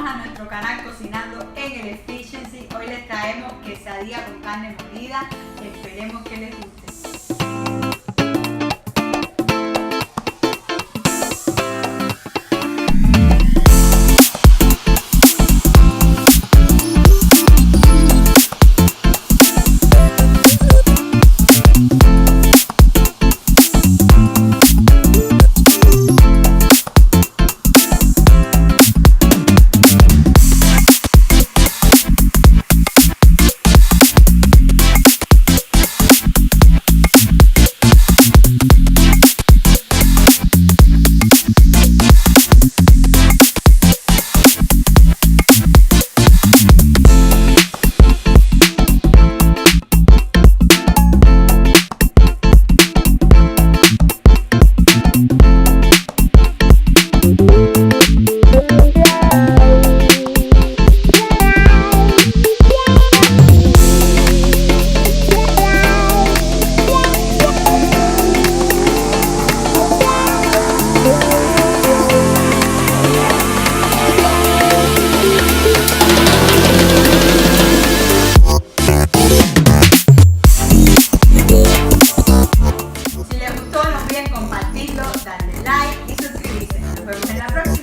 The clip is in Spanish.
a nuestro canal Cocinando en el Efficiency. Hoy les traemos quesadilla con carne molida. Esperemos que les guste. Compartirlo, darle like y suscribirse. Nos vemos en la próxima.